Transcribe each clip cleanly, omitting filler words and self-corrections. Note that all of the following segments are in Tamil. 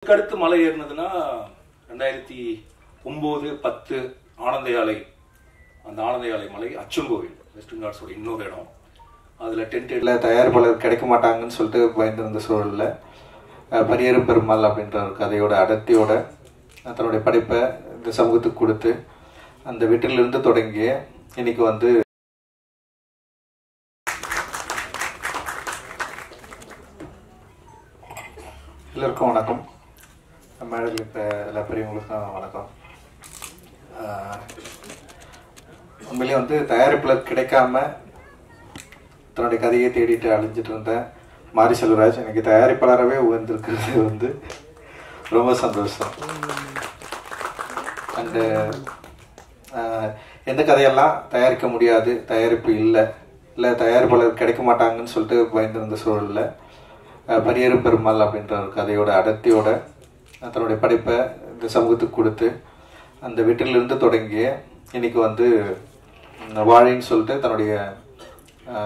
அடுத்து மலை ஏறினதுன்னா 2009, 10 ஆனந்தயாலை. அந்த ஆனந்தயாலை மலை அச்சங்கோவில் வெஸ்டர்ன் காட்ஸோட இன்னொரு இடம். அதில் டென்ட் தயாரிப்பாளர் கிடைக்க மாட்டாங்கன்னு சொல்லிட்டு பயந்திருந்த சூழலில் பரியேறும் பெருமாள் அப்படின்ற ஒரு கதையோட அடர்த்தியோட தன்னுடைய படைப்பை இந்த சமூகத்துக்கு கொடுத்து அந்த வீட்டிலிருந்து தொடங்கிய இன்னைக்கு வந்து எல்லோருக்கும் வணக்கம். மேடையில் இப்போ எல்லா பெரியவங்களுக்கும் வணக்கம். உண்மையிலே வந்து தயாரிப்பாளர் கிடைக்காம தன்னுடைய கதையை தேடிட்டு அழிஞ்சிட்டு இருந்த மாரி செல்வராஜ் எனக்கு தயாரிப்பாளராகவே உயர்ந்திருக்கிறது வந்து ரொம்ப சந்தோஷம். அண்டு எந்த கதையெல்லாம் தயாரிக்க முடியாது, தயாரிப்பு இல்லை தயாரிப்பாளர் கிடைக்க மாட்டாங்கன்னு சொல்லிட்டு பயந்திருந்த சூழலில் பரியேறும் பெருமாள் அப்படின்ற ஒரு கதையோட அடர்த்தியோட தன்னுடைய படைப்பை இந்த சமூகத்துக்கு கொடுத்து அந்த வீட்டிலிருந்து தொடங்கிய இன்னைக்கு வந்து வாழைன்னு சொல்லிட்டு தன்னுடைய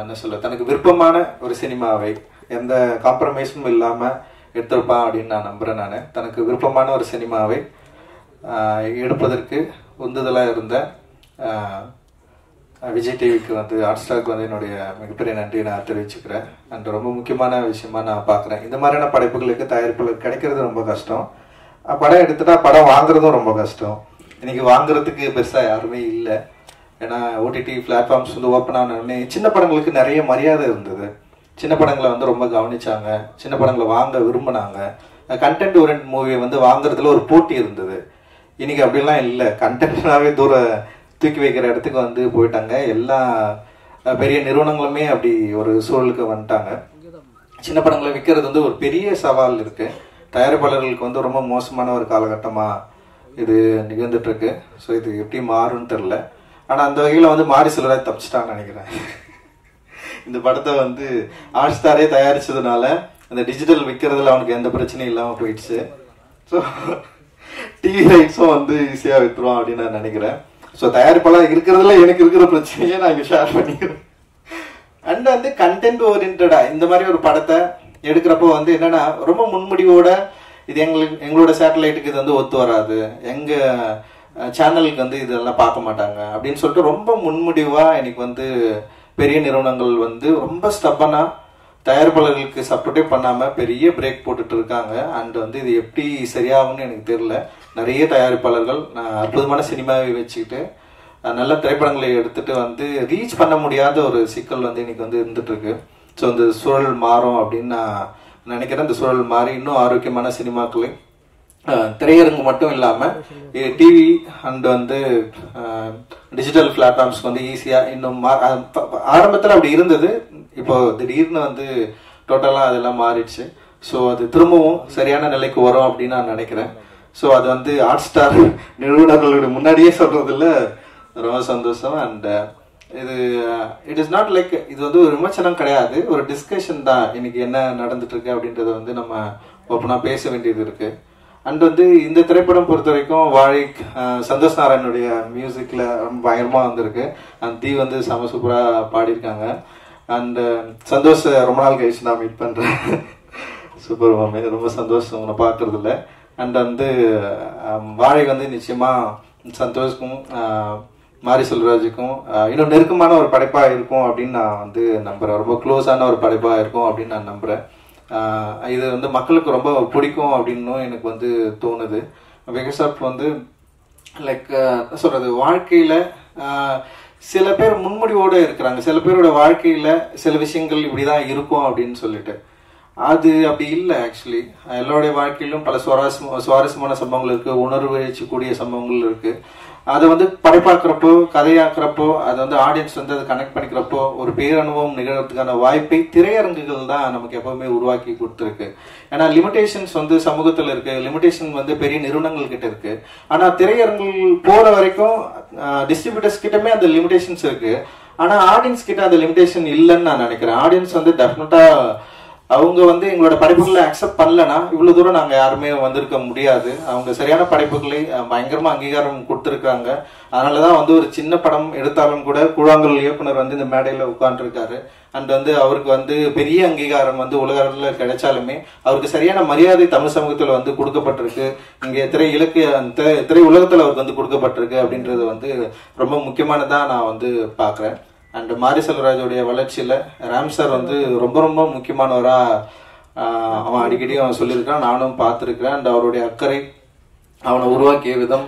என்ன சொல்ல தனக்கு விருப்பமான ஒரு சினிமாவை எந்த காம்ப்ரமைஸும் இல்லாமல் எடுத்திருப்பான் அப்படின்னு நான் நம்புகிறேன். நான் தனக்கு விருப்பமான ஒரு சினிமாவை எடுப்பதற்கு உந்துதலாக இருந்த விஜய் டிவிக்கு வந்து ஹாட்ஸ்டாருக்கு வந்து என்னுடைய மிகப்பெரிய நன்றியை நான் தெரிவிச்சுக்கிறேன். அண்ட் ரொம்ப முக்கியமான விஷயமா நான் பார்க்குறேன், இந்த மாதிரியான படைப்புகளுக்கு தயாரிப்புகளுக்கு கிடைக்கிறது ரொம்ப கஷ்டம். படம் எடுத்துட்டா படம் வாங்குறதும் ரொம்ப கஷ்டம். இன்னைக்கு வாங்குறதுக்கு பெருசாக யாருமே இல்லை. ஏன்னா ஓடிடி பிளாட்ஃபார்ம்ஸ் வந்து ஓப்பன் ஆனோடனே சின்ன படங்களுக்கு நிறைய மரியாதை இருந்தது. சின்ன படங்களை வந்து ரொம்ப கவனிச்சாங்க, சின்ன படங்களை வாங்க விரும்பினாங்க. கண்டென்ட் ஓரியன்ட் மூவியை வந்து வாங்குறதுல ஒரு போட்டி இருந்தது. இன்னைக்கு அப்படிலாம் இல்லை. கண்டென்ட்னாவே தூக்கி வைக்கிற இடத்துக்கு வந்து போயிட்டாங்க. எல்லா பெரிய நிறுவனங்களுமே அப்படி ஒரு சூழலுக்கு வந்துட்டாங்க. சின்ன படங்களை விற்கிறது வந்து ஒரு பெரிய சவால் இருக்கு. தயாரிப்பாளர்களுக்கு வந்து ரொம்ப மோசமான ஒரு காலகட்டமா இது நிகழ்ந்துட்டு இருக்கு. ஸோ இது எப்படி மாறும்னு தெரில. ஆனால் அந்த வகையில் வந்து மாரி செல்வராஜ் தப்பிச்சிட்டான்னு நினைக்கிறேன். இந்த படத்தை வந்து ஹாட்ஸ்டாரே தயாரிச்சதுனால அந்த டிஜிட்டல் விற்கிறதுல அவனுக்கு எந்த பிரச்சனையும் இல்லாமல் போயிடுச்சு. ஸோ டிவி ரைட்ஸும் வந்து ஈஸியாக விற்றுருவான் அப்படின்னு நான் நினைக்கிறேன். ஸோ தயாரிப்பாளர் இருக்கிறதுல எனக்கு இருக்கிற பிரச்சனையே நான் இங்கே ஷேர் பண்ணிக்கிறேன். அண்ட் வந்து கண்டென்ட் ஓரியன்டா இந்த மாதிரி ஒரு படத்தை எடுக்கிறப்போ வந்து என்னன்னா ரொம்ப முன்முடிவோட இது எங்களோட சேட்டலைட்டுக்கு இது வந்து ஒத்து வராது, எங்க சேனலுக்கு வந்து இதெல்லாம் பார்க்க மாட்டாங்க அப்படின்னு சொல்லிட்டு ரொம்ப முன்முடிவா எனக்கு வந்து பெரிய நிறுவனங்கள் வந்து ரொம்ப ஸ்டப்பனா தயாரிப்பாளர்களுக்கு சப்போர்ட்டே பண்ணாம பெரிய பிரேக் போட்டுட்டு இருக்காங்க. அண்ட் வந்து இது எப்படி சரியாகும்னு எனக்கு தெரியல. நிறைய தயாரிப்பாளர்கள் அற்புதமான சினிமாவை வச்சுக்கிட்டு நல்ல திரைப்படங்களை எடுத்துட்டு வந்து ரீச் பண்ண முடியாத ஒரு சிக்கல் வந்து இன்னைக்கு வந்து இருந்துட்டு இருக்கு. ஸோ இந்த சூழல் மாறும் அப்படின்னு நான் நினைக்கிறேன். இந்த சூழல் மாறி இன்னும் ஆரோக்கியமான சினிமாக்களை திரையரங்கு மட்டும் இல்லாமல் டிவி அண்ட் வந்து டிஜிட்டல் பிளாட்ஃபார்ம்ஸ்க்கு வந்து ஈஸியாக இன்னும் ஆரம்பத்தில் அப்படி இருந்தது. இப்போ திடீர்னு வந்து டோட்டலாக அதெல்லாம் மாறிடுச்சு. ஸோ அது திரும்பவும் சரியான நிலைக்கு வரும் அப்படின்னு நான் நினைக்கிறேன். ஸோ அது வந்து ஹாட்ஸ்டார் நிறுவனர்களுடைய முன்னாடியே சொல்றதுல ரொம்ப சந்தோஷம். அண்ட் இது இட் இஸ் நாட் லைக் இது வந்து ஒரு விமர்சனம் கிடையாது, ஒரு டிஸ்கஷன் தான். இன்னைக்கு என்ன நடந்துட்டு இருக்கு அப்படின்றத வந்து நம்ம ஓப்பனாக பேச வேண்டியது இருக்கு. அண்ட் வந்து இந்த திரைப்படம் பொறுத்த வரைக்கும் வாழை சந்தோஷ் நாராயணுடைய மியூசிக்ல ரொம்ப பயங்கரமா வந்திருக்கு. அண்ட் தீ வந்து செம சூப்பரா பாடியிருக்காங்க. அண்ட் சந்தோஷ் ரொம்ப நாள் கழிச்சு நான் மீட் பண்றேன். சூப்பர் மாமே, ரொம்ப சந்தோஷம் உன்னை பார்க்கறதுல. அண்ட் வந்து வாழை வந்து நிச்சயமா சந்தோஷ்க்கும் மாரி செல்வராஜுக்கும் இன்னும் நெருக்கமான ஒரு படைப்பா இருக்கும் அப்படின்னு நான் வந்து நம்புறேன். ரொம்ப க்ளோஸான ஒரு படைப்பா இருக்கும் அப்படின்னு நான் நம்புறேன். இது வந்து மக்களுக்கு ரொம்ப பிடிக்கும் அப்படின்னும் எனக்கு வந்து தோணுது. பிகாஸ் ஆஃப் வந்து லைக் சொல்றது வாழ்க்கையில சில பேர் முன்முடிவோடு இருக்கிறாங்க. சில பேரோட வாழ்க்கையில சில விஷயங்கள் இப்படிதான் இருக்கும் அப்படின்னு சொல்லிட்டு அது அப்படி இல்லை. ஆக்சுவலி எல்லாருடைய வாழ்க்கையிலும் பல சுவாரஸ்யமான சம்பவங்கள் இருக்கு, உணர்வு கூடிய சம்பவங்கள் இருக்கு. அதை வந்து படைப்பாக்குறப்போ கதையாக்குறப்போ அதை வந்து ஆடியன்ஸ் வந்து அதை கனெக்ட் பண்ணிக்கிறப்போ ஒரு பேரனுபவம் நிகழ்றதுக்கான வாய்ப்பை திரையரங்குகள் தான் நமக்கு எப்பவுமே உருவாக்கி கொடுத்துருக்கு. ஏன்னா லிமிடேஷன்ஸ் வந்து சமூகத்தில் இருக்கு, லிமிடேஷன் வந்து பெரிய நிறுவனங்கள் கிட்ட இருக்கு. ஆனா திரையரங்குகள் போற வரைக்கும் டிஸ்ட்ரிபியூட்டர்ஸ் கிட்டமே அந்த லிமிடேஷன்ஸ் இருக்கு. ஆனா ஆடியன்ஸ் கிட்ட அந்த லிமிடேஷன் இல்லைன்னு நான் நினைக்கிறேன். ஆடியன்ஸ் வந்து டெஃபினட்டா அவங்க வந்து எங்களோட படைப்புகளை அக்செப்ட் பண்ணலன்னா இவ்வளவு தூரம் நாங்க யாருமே வந்திருக்க முடியாது. அவங்க சரியான படைப்புகளை பயங்கரமா அங்கீகாரம் கொடுத்துருக்காங்க. அதனாலதான் வந்து ஒரு சின்ன படம் எடுத்தாலும் கூட கூழாங்கல் இயக்குனர் வந்து இந்த மேடையில உட்கார்ந்துருக்காரு. அண்ட் வந்து அவருக்கு வந்து பெரிய அங்கீகாரம் வந்து உலக அளவில் கிடைச்சாலுமே அவருக்கு சரியான மரியாதை தமிழ் சமூகத்துல வந்து கொடுக்கப்பட்டிருக்கு. இங்க திரை உலகத்துல அவருக்கு வந்து கொடுக்கப்பட்டிருக்கு அப்படின்றது வந்து ரொம்ப முக்கியமானதா நான் வந்து பாக்குறேன். அண்ட் மாரி செல்வராஜோடைய வளர்ச்சியில ராம் சார் வந்து ரொம்ப ரொம்ப முக்கியமானவரா அவன் அடிக்கடி அவன் சொல்லியிருக்கான், நானும் பார்த்துருக்கிறேன். அண்ட் அவருடைய அக்கறை, அவனை உருவாக்கிய விதம்,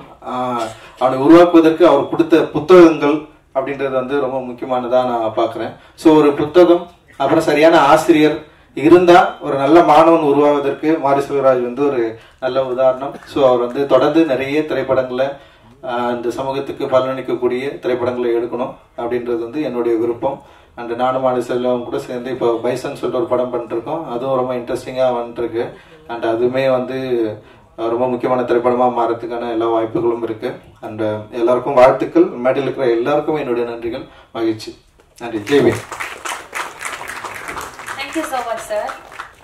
அவனை உருவாக்குவதற்கு அவர் கொடுத்த புத்தகங்கள் அப்படின்றது வந்து ரொம்ப முக்கியமானதா நான் பாக்குறேன். ஸோ ஒரு புத்தகம் அப்புறம் சரியான ஆசிரியர் இருந்தா ஒரு நல்ல மாணவன் உருவாவதற்கு மாரி செல்வராஜ் வந்து ஒரு நல்ல உதாரணம். ஸோ அவர் வந்து தொடர்ந்து நிறைய திரைப்படங்களை இந்த சமூகத்துக்கு பலனளிக்கக்கூடிய திரைப்படங்களை எடுக்கணும் அப்படின்றது வந்து என்னுடைய விருப்பம். அண்ட் நானும் மாரி செல்வம் கூட சேர்ந்து இப்போ பைசன் சொல்லிட்டு ஒரு படம் பண்ணிருக்கோம். அதுவும் ரொம்ப இன்ட்ரெஸ்டிங்கா வந்துருக்கு. அண்ட் அதுவுமே வந்து ரொம்ப முக்கியமான திரைப்படமா மாறதுக்கான எல்லா வாய்ப்புகளும் இருக்கு. அண்ட் எல்லாருக்கும் வாழ்த்துக்கள். மேடையில் இருக்கிற எல்லாருக்கும் என்னுடைய நன்றிகள், மகிழ்ச்சி. நன்றி. ஜெய்வே. Thank you so much sir.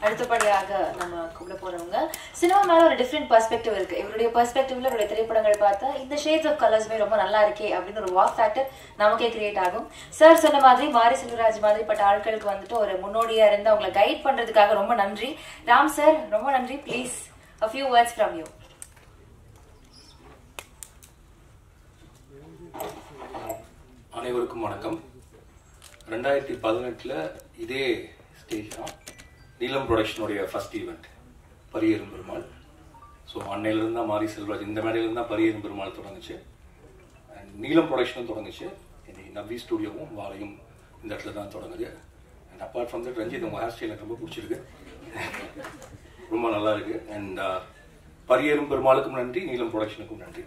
அடுத்தபடியாக நம்ம கூப்பிட போறவங்க சினிமா மேல ஒரு டிஃப்ரெண்ட் பெர்ஸ்பெக்டிவ் இருக்கு. இவருடைய பெர்ஸ்பெக்டிவ்ல இவருடைய திரைப்படங்கள் பார்த்தா இந்த ஷேட்ஸ் ஆஃப் கலர்ஸ்மே ரொம்ப நல்லா இருக்கே அப்படின்னு ஒரு வாக் ஃபேக்டர் நமக்கே கிரியேட் ஆகும். சார் சொன்ன மாதிரி மாரி செல்வராஜ் மாதிரிப்பட்ட ஆட்களுக்கு வந்துட்டு ஒரு முன்னோடியா இருந்து அவங்களை கைட் பண்றதுக்காக ரொம்ப நன்றி. ராம் சார் ரொம்ப நன்றி. Please a few words from you. அனைவருக்கும் வணக்கம். 2018 இதே ஸ்டேஜ் தான் நீலம் ப்ரொடக்ஷனுடைய first event Pariyerum Perumal. So அன்னையிலிருந்து தான் மாரி செல்வராஜ் இந்த மேடையிலிருந்து தான் பரியேறும் பெருமாள் தொடங்குச்சு. அண்ட் நீலம் ப்ரொடக்ஷனும் தொடங்குச்சு. இன்னைக்கு நவ்வி ஸ்டுடியோவும் வாழையும் இந்த இடத்துல தான் தொடங்குது. And apart from that Ranjith உங்கள் ஹேர் ஸ்டைல் எனக்கு ரொம்ப பிடிச்சிருக்கு, ரொம்ப நல்லா இருக்கு. அண்ட் பரியேறும் பெருமாளுக்கும் நன்றி, நீலம் ப்ரொடக்ஷனுக்கும் நன்றி.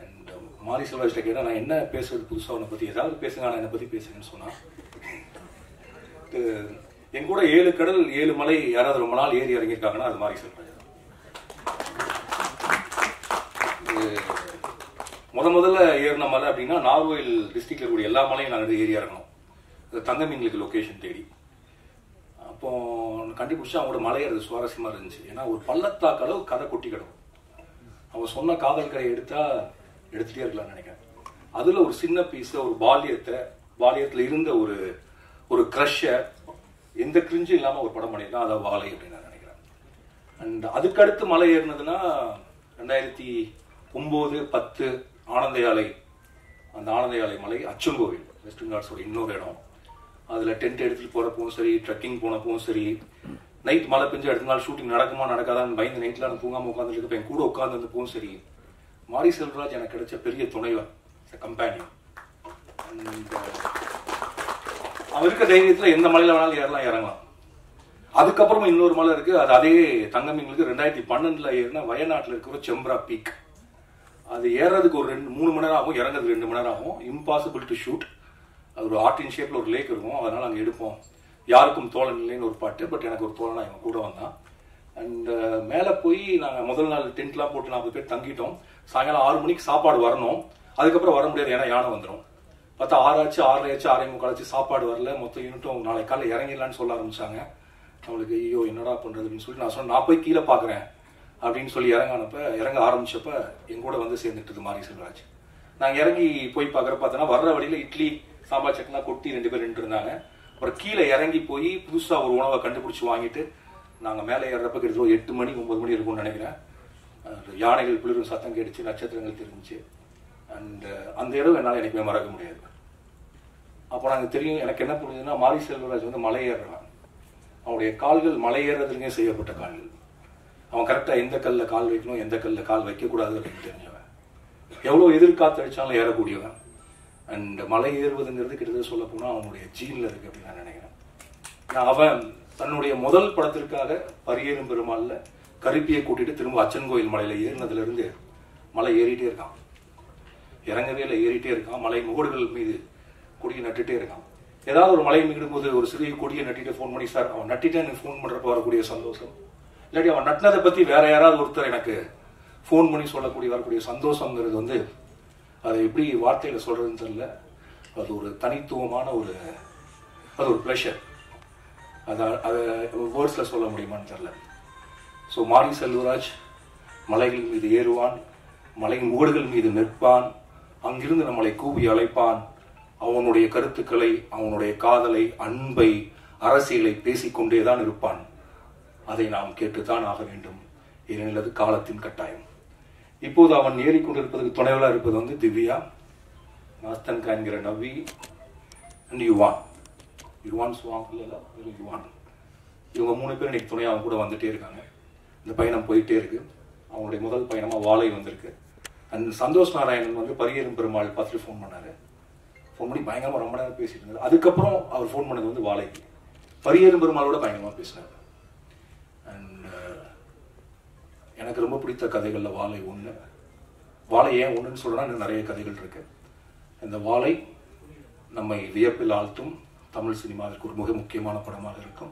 அண்ட் மாரி செல்வராஜ்கிட்ட கேட்டால் நான் என்ன பேசுறது புதுசாக அவனை பற்றி ஏதாவது பேசுங்க, நான் என்னை பற்றி பேசுங்கன்னு சொன்னான். என் கூட 7 கடல் 7 மலை யாராவது ரொம்ப நாள் ஏறி இறங்கியிருக்காங்கன்னா அது மாரி செல்வராஜ். முதல்ல ஏறின மலை அப்படின்னா நார்வேல் டிஸ்ட்ரிக்ட்ல இருக்கக்கூடிய எல்லா மலையும் நாங்கள் ஏறி இறங்கணும். தங்கமீன்களுக்கு லொக்கேஷன் தேடி அப்போ கண்டுபிடிச்சா அவங்களோட மலையறது சுவாரஸ்யமா இருந்துச்சு. ஏன்னா ஒரு பள்ளத்தாக்கு அளவு கதை கொட்டி கிடக்கும். அவன் சொன்ன காதல் கரையை எடுத்துட்டே இருக்கலாம்னு நினைக்கிறேன். அதுல ஒரு சின்ன பீஸ ஒரு பாலியத்துல இருந்த ஒரு கிரஷ எந்த கிரிஞ்சு இல்லாம ஒரு படம் பண்ணியிருக்கான். அதை வாழை அப்படின்னு நான் நினைக்கிறேன். அண்ட் அதுக்கு அடுத்து மலை ஏறினதுன்னா 2009-10 ஆனந்த யாலை. அந்த ஆனந்த யாலை மலை அச்சங்கோவில் வெஸ்டர்ன் காட்ஸோட இன்னொரு இடம். அதுல டென்ட் எடுத்துட்டு போறப்பவும் சரி, ட்ரெக்கிங் போனப்பவும் சரி, நைட் மழை பெஞ்சு அடுத்த நாள் ஷூட்டிங் நடக்குமா நடக்காதான்னு பயந்து நைட்ல நான் தூங்காம உட்காந்துட்டு இருப்பேன். என் கூட உட்கார்ந்து இருந்தப்பவும் சரி, மாரி செல்வராஜ் எனக்கு கிடைச்ச பெரிய துணைவன், கம்பேனியன். அவன் இருக்க தைரியத்துல எந்த மலையில வேணாலும் ஏறலாம், இறங்கலாம். அதுக்கப்புறமா இன்னொரு மலை இருக்கு, அது அதே தங்கமீன்களுக்கு 2012 ஏறினா வயநாட்டில் இருக்கிற செம்ப்ரா பீக். அது ஏறதுக்கு ஒரு 3 மணி நேரம் ஆகும், இறங்குறதுக்கு 2 மணி நேரம் ஆகும். Impossible to shoot. அது ஒரு ஆர்டின் ஷேப்ல ஒரு லேக் இருக்கும், அதனால அங்கே எடுப்போம். யாருக்கும் தோழன் இல்லைன்னு ஒரு பாட்டு, பட் எனக்கு ஒரு தோழனா இவன் கூட வந்தான். அண்ட் மேலே போய் நாங்கள் முதல் நாள் டென்ட்லாம் போட்டு 40 பேர் தங்கிட்டோம். சாயங்காலம் 6 மணிக்கு சாப்பாடு வரணும். அதுக்கப்புறம் வர முடியாது, ஏன்னா யானை வந்துடும். பார்த்தா 6 ஆச்சு, 6 ஆச்சு, 6:45 ஆச்சு, சாப்பாடு வரல. மொத்த யூனிட்டும் நாளைக்கு காலையில் இறங்கிடலான்னு சொல்ல ஆரம்பிச்சாங்க. நம்மளுக்கு ஐயோ என்னடா பண்றது அப்படின்னு சொல்லி நான் சொன்னேன், நான் போய் கீழே பார்க்குறேன் அப்படின்னு சொல்லி இறங்க ஆரம்பிச்சப்ப என் கூட வந்து சேர்ந்துட்டு மாரி செல்வராஜ். நாங்கள் இறங்கி போய் பார்த்தோன்னா வர்ற வழியில இட்லி சாம்பார் சட்லாம் கொட்டி 2 பேர் நின்று இருந்தாங்க. அப்புறம் கீழே இறங்கி போய் புதுசா ஒரு உணவை கண்டுபிடிச்சு வாங்கிட்டு நாங்க மேலே ஏறப்ப கிட்டத்தட்ட 8 மணி 9 மணி இருக்கும்னு நினைக்கிறேன். யானைகள் குளிரும் சத்தம் கேட்டுச்சு, நட்சத்திரங்கள் தெரிஞ்சிச்சு. அண்ட் அந்த இடம் என்னால் எனக்குமே மறக்க முடியாது. அப்போ நாங்கள் தெரியும் எனக்கு என்ன புரியுதுன்னா, மாரி செல்வராஜ் வந்து மலை ஏறுறான். அவனுடைய கால்கள் மலை ஏறுறதுலேயே செய்யப்பட்ட கால்கள். அவன் கரெக்டா எந்த கல்ல கால் வைக்கணும், எந்த கல்ல கால் வைக்கக்கூடாது அப்படின்னு தெரிஞ்சவன். எவ்வளவு எதிர்காத்து அடிச்சாலும் ஏறக்கூடியவன். அண்ட் மலை ஏறுவதுங்கிறது கிட்டத்தட்ட சொல்ல போனா அவனுடைய ஜீன்ல இருக்கு அப்படின்னு நான் நினைக்கிறேன். அவன் தன்னுடைய முதல் படத்திற்காக பரியேறும் பெருமாள்ல கருப்பியை கூட்டிட்டு திரும்ப அச்சன்கோயில் மலையில ஏறினதுல இருந்து மலை ஏறிட்டே இருக்கான். இறங்கவே இல்லை, ஏறிட்டே இருக்கான். மலை முகடுகள் மீது கொடியை நட்டுட்டே இருக்கான். ஏதாவது ஒரு மலை மீடும் போது ஒரு சிறிய கொடியை நட்டிட்டு ஃபோன் பண்ணி, சார் அவன் நட்டிட்டு எனக்கு ஃபோன் பண்றப்ப வரக்கூடிய சந்தோஷம், இல்லாட்டி அவன் நட்டினதை பத்தி வேற யாராவது ஒருத்தர் எனக்கு ஃபோன் பண்ணி சொல்லக்கூடிய வரக்கூடிய சந்தோஷங்கிறது வந்து அதை எப்படி வார்த்தையில சொல்றதுன்னு தெரியல. அது ஒரு தனித்துவமான அது ஒரு பிளஷர். அதை வேர்ட்ஸில் சொல்ல முடியுமான்னு தெரில. ஸோ மாரி செல்வராஜ் மலைகள் மீது ஏறுவான், மலை முகடுகள் மீது நிற்பான், அங்கிருந்து நம்மளை கூவி அழைப்பான். அவனுடைய கருத்துக்களை, அவனுடைய காதலை, அன்பை, அரசியலை பேசிக்கொண்டே தான் இருப்பான். அதை நாம் கேட்டுத்தான் ஆக வேண்டும், ஏனெனில் அது காலத்தின் கட்டாயம். இப்போது அவன் ஏறிக்கொண்டிருப்பதற்கு துணைவலாக இருப்பது வந்து திவ்யா, நாஸ்தன்கா என்கிற நவி அண்ட் யுவான் சுவாங் இல்லை யுவான். இவங்க 3 பேர் இன்னைக்கு துணையாக அவங்க கூட வந்துட்டே இருக்காங்க. இந்த பயணம் போயிட்டே இருக்கு. அவங்களுடைய முதல் பயணமாக வாழை வந்திருக்கு. அண்ட் சந்தோஷ் நாராயணன் வந்து பரியேறும் பெருமாள் பார்த்துட்டு ஃபோன் பண்ணாரு. ஃபோன் பண்ணி பயங்கரமாக ரொம்ப நேரம் பேசிட்டு இருந்தார். அதுக்கப்புறம் அவர் ஃபோன் பண்ணது வந்து வாழைக்கு. பரியேறும் பெருமாளோட பயங்கரமாக பேசினார். அண்ட் எனக்கு ரொம்ப பிடித்த கதைகளில் வாழை ஒன்று. வாழை ஏன் ஒன்றுன்னு சொல்கிறேன்னா இன்னும் நிறைய கதைகள் இருக்கு. இந்த வாழை நம்மை வியப்பில் ஆழ்த்தும் தமிழ் சினிமாவிற்கு ஒரு மிக முக்கியமான படமாக இருக்கும்.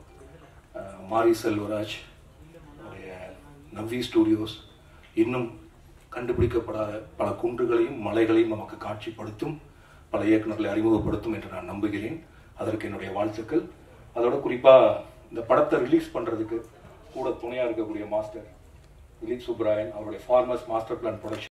மாரி செல்வராஜ் நவ்வி ஸ்டூடியோஸ் இன்னும் கண்டுபிடிக்கப்படாத பல குன்றுகளையும் மலைகளையும் நமக்கு காட்சிப்படுத்தும், பல இயக்குநர்களை அறிமுகப்படுத்தும் என்று நான் நம்புகிறேன். அதற்கு என்னுடைய வாழ்த்துக்கள். அதோட குறிப்பாக இந்த படத்தை ரிலீஸ் பண்ணுறதுக்கு கூட துணையாக இருக்கக்கூடிய மாஸ்டர் திலீப் சுப்ராயன், அவருடைய ஃபார்மர்ஸ் மாஸ்டர் பிளான் ப்ரொடக்ஷன்